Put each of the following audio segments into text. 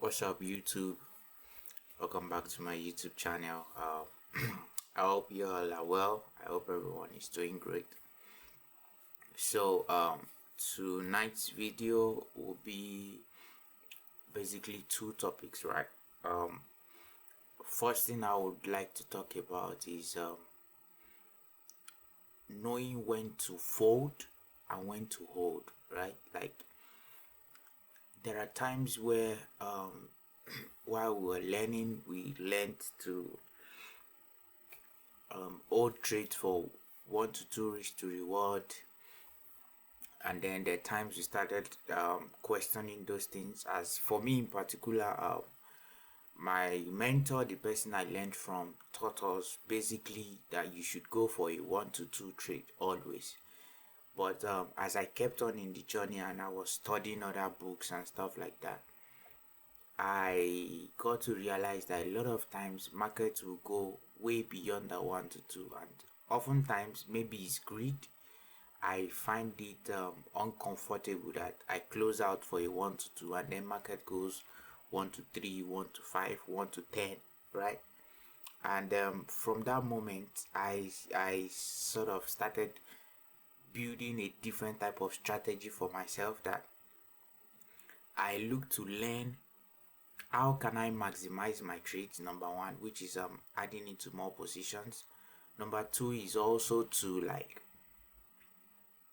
What's up, YouTube? Welcome back to my YouTube channel. I hope you all are well. I hope everyone is doing great. So, tonight's video will be basically two topics, right? First thing I would like to talk about is knowing when to fold and when to hold, right? Like, there are times where while we were learning, we learned to hold trades for 1 to 2 risk to reward, and then there are times we started questioning those things. As for me in particular, my mentor, the person I learned from, taught us basically that you should go for a 1 to 2 trade always. But as I kept on in the journey and I was studying other books and stuff like that, I got to realize that a lot of times markets will go way beyond the 1 to 2, and oftentimes maybe it's greed. I find it uncomfortable that I close out for a 1 to 2 and then market goes 1 to 3, 1 to 5, 1 to 10, right? And from that moment, I sort of started building a different type of strategy for myself, that I look to learn how can I maximize my trades. Number one, which is adding into more positions. Number two is also to like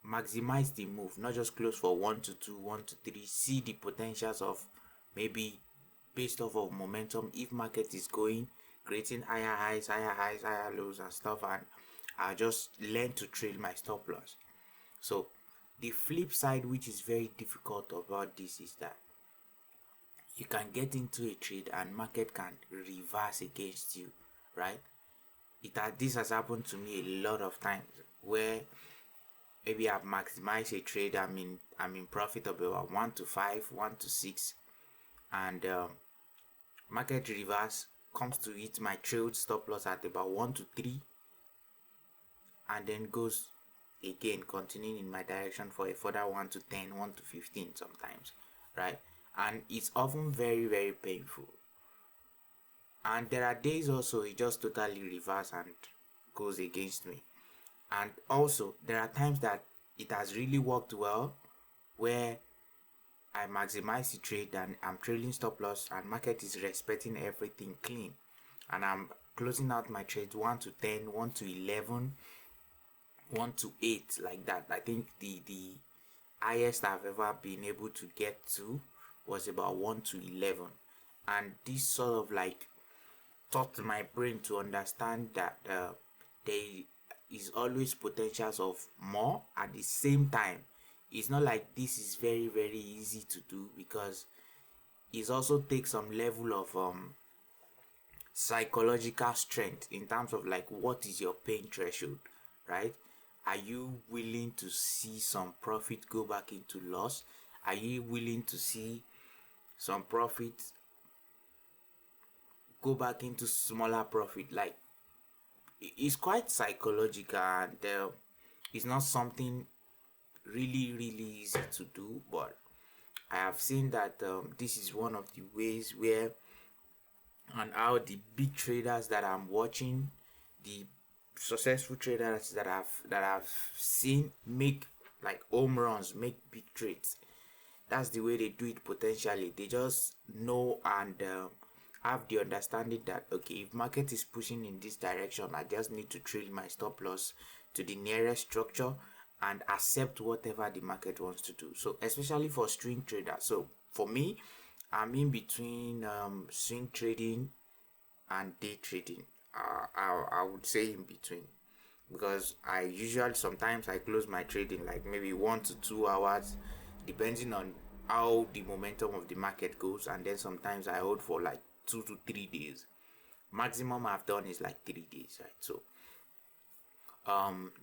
maximize the move, not just close for 1 to 2, 1 to 3. See the potentials of maybe based off of momentum, if market is going, creating higher highs, higher lows and stuff, and I just learn to trail my stop loss. So the flip side, which is very difficult about this, is that you can get into a trade and market can reverse against you, right? This has happened to me a lot of times, where maybe I've maximized a trade, I'm in profit of about 1 to 5, 1 to 6, and market reverse comes to hit my trailed stop loss at about 1 to 3, and then goes again, continuing in my direction for a further 1 to 10, 1 to 15 sometimes, right? And it's often very, very painful. And there are days also it just totally reverse and goes against me. And also there are times that it has really worked well, where I maximize the trade and I'm trailing stop loss and market is respecting everything clean, and I'm closing out my trades 1 to 10, 1 to 11, 1 to 8, like that. I think the highest I've ever been able to get to was about 1 to 11, and this sort of like taught my brain to understand that there is always potentials of more. At the same time, it's not like this is very, very easy to do, because it also takes some level of psychological strength in terms of like, what is your pain threshold, right? Are you willing to see some profit go back into loss? Are you willing to see some profit go back into smaller profit? Like, it's quite psychological, and it's not something really, really easy to do. But I have seen that this is one of the ways where, and how the big traders that I'm watching, the successful traders that I've seen make like home runs, make big trades, that's the way they do it. Potentially they just know and have the understanding that, okay, if market is pushing in this direction, I just need to trail my stop loss to the nearest structure and accept whatever the market wants to do. So especially for swing traders, so for me, I'm in between swing trading and day trading. I would say in between, because I usually sometimes I close my trading like maybe 1 to 2 hours, depending on how the momentum of the market goes, and then sometimes I hold for like 2 to 3 days. Maximum I've done is like 3 days, right? So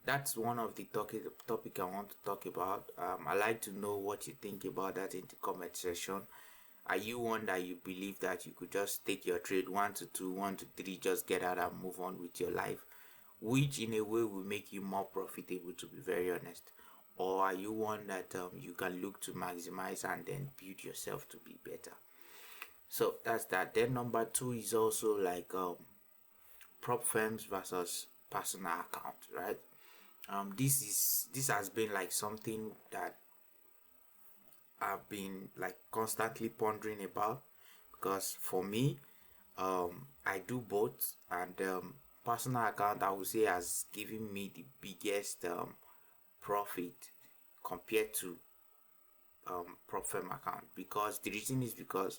that's one of the topic I want to talk about. I like to know what you think about that in the comment section. Are you one that you believe that you could just take your trade 1 to 2, 1 to 3, just get out and move on with your life, which in a way will make you more profitable, to be very honest? Or are you one that you can look to maximize and then build yourself to be better? So that's that. Then number two is also like prop firms versus personal account, right? This has been like something that I've been like constantly pondering about, because for me, I do both, and personal account I would say has given me the biggest profit compared to prop firm account. Because the reason is because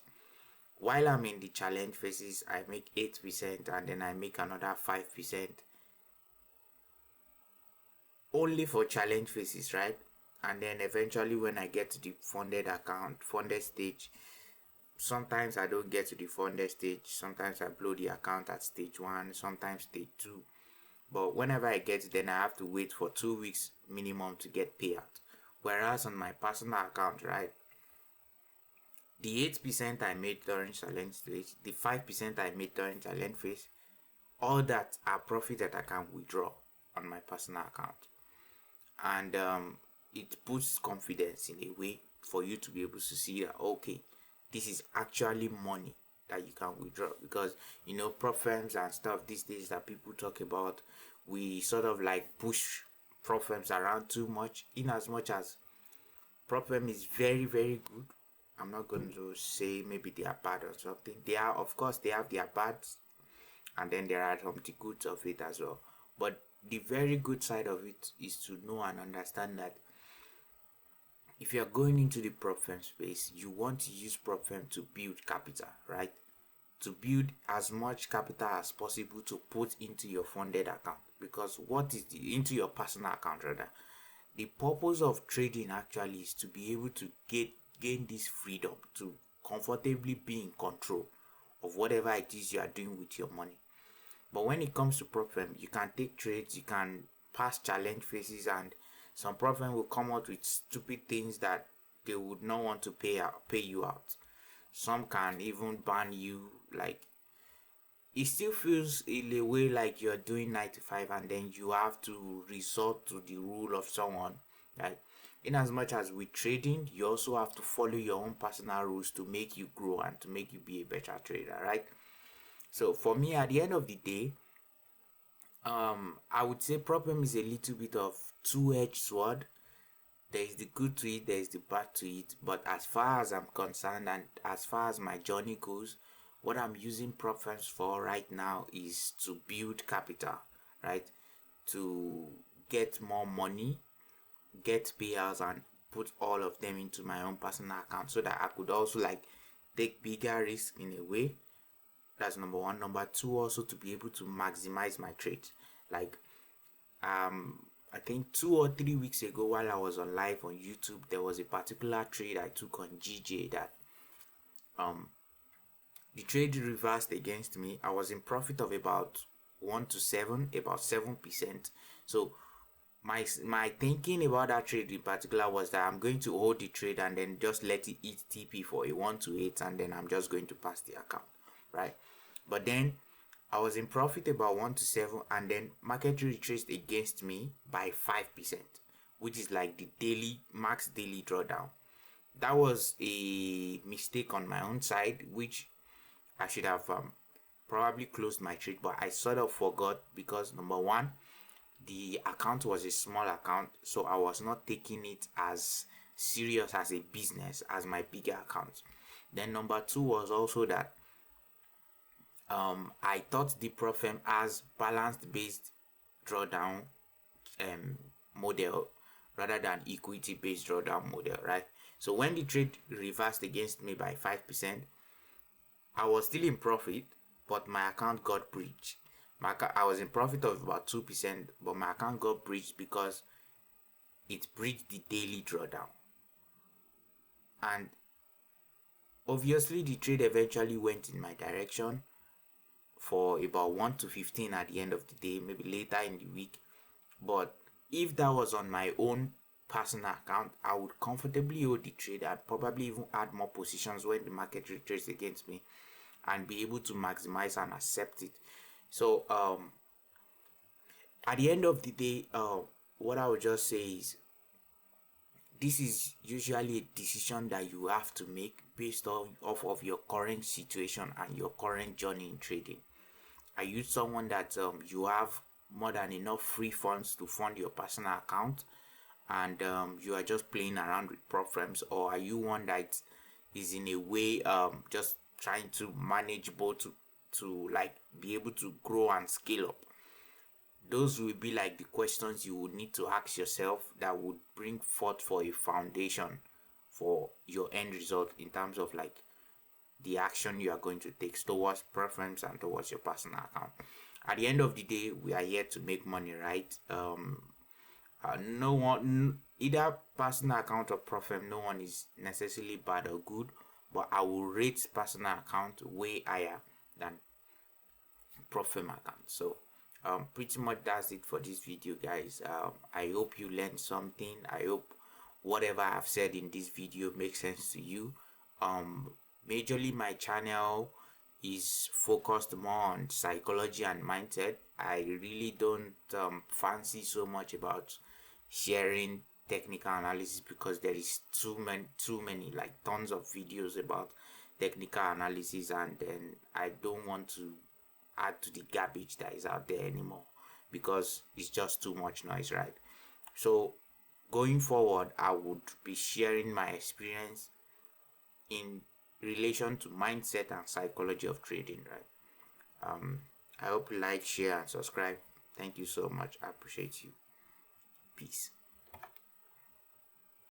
while I'm in the challenge phases, I make 8% and then I make another 5% only for challenge phases, right? And then eventually when I get to the funded stage, sometimes I don't get to the funded stage. Sometimes I blow the account at stage 1, sometimes stage 2. But whenever I get, then I have to wait for 2 weeks minimum to get payout. Whereas on my personal account, right, the 8% I made during challenge stage, the 5% I made during challenge phase, all that are profit that I can withdraw on my personal account. And it boosts confidence in a way for you to be able to see that, okay, this is actually money that you can withdraw. Because prop firms and stuff these days that people talk about, we sort of like push prop firms around too much, in as much as prop firm is very very good. I'm not going to say maybe they are bad or something. They are, of course, they have their bads, and then there are some the goods of it as well. But the very good side of it is to know and understand that if you are going into the prop firm space, you want to use prop firm to build capital, right? To build as much capital as possible to put into your funded account. Because what is into your personal account rather? The purpose of trading actually is to be able to gain this freedom to comfortably be in control of whatever it is you are doing with your money. But when it comes to prop firm, you can take trades, you can pass challenge phases, and some prop firm will come out with stupid things that they would not want to pay you out. Some can even ban you. Like, it still feels in a way like you're doing 9 to 5 and then you have to resort to the rule of someone, right? In as much as with trading, you also have to follow your own personal rules to make you grow and to make you be a better trader, right? So for me, at the end of the day, I would say problem is a little bit of two-edged sword. There is the good to it, there is the bad to it. But as far as I'm concerned and as far as my journey goes, what I'm using prop firms for right now is to build capital, right? To get more money, get payouts, and put all of them into my own personal account so that I could also like take bigger risk in a way. That's number one. Number two, also to be able to maximize my trades. Like I think 2 or 3 weeks ago, while I was on live on YouTube, there was a particular trade I took on GJ that the trade reversed against me. I was in profit of about 1 to 7, about 7%. So my thinking about that trade in particular was that I'm going to hold the trade and then just let it eat TP for a 1 to 8, and then I'm just going to pass the account, right? But then I was in profit about 1 to 7, and then market retraced against me by 5%, which is like the max daily drawdown. That was a mistake on my own side, which I should have probably closed my trade, but I sort of forgot because number one, the account was a small account, so I was not taking it as serious as a business as my bigger accounts. Then number two was also that I thought the prop firm has balanced based drawdown model rather than equity based drawdown model, right? So when the trade reversed against me by 5%, I was still in profit, but my account got breached. I was in profit of about 2%, but my account got breached because it breached the daily drawdown. And obviously the trade eventually went in my direction for about 1 to 15 at the end of the day, maybe later in the week. But if that was on my own personal account, I would comfortably hold the trade and probably even add more positions when the market retraces against me and be able to maximize and accept it. So at the end of the day, what I would just say is this is usually a decision that you have to make based off of your current situation and your current journey in trading. Are you someone that you have more than enough free funds to fund your personal account, and you are just playing around with prop firms, or are you one that is in a way just trying to manage both to like be able to grow and scale up? Those will be like the questions you would need to ask yourself that would bring forth for a foundation for your end result in terms of like the action you are going to take towards preference and towards your personal account. At the end of the day, we are here to make money, right? No one, either personal account or profit, no one is necessarily bad or good, but I will rate personal account way higher than profit account. So pretty much that's it for this video, guys. I hope you learned something. I hope whatever I've said in this video makes sense to you. Majorly my channel is focused more on psychology and mindset. I really don't fancy so much about sharing technical analysis because there is too many like tons of videos about technical analysis, and then I don't want to add to the garbage that is out there anymore because it's just too much noise, right? So going forward, I would be sharing my experience in relation to mindset and psychology of trading, right? I hope you like, share, and subscribe. Thank you so much. I appreciate you. Peace.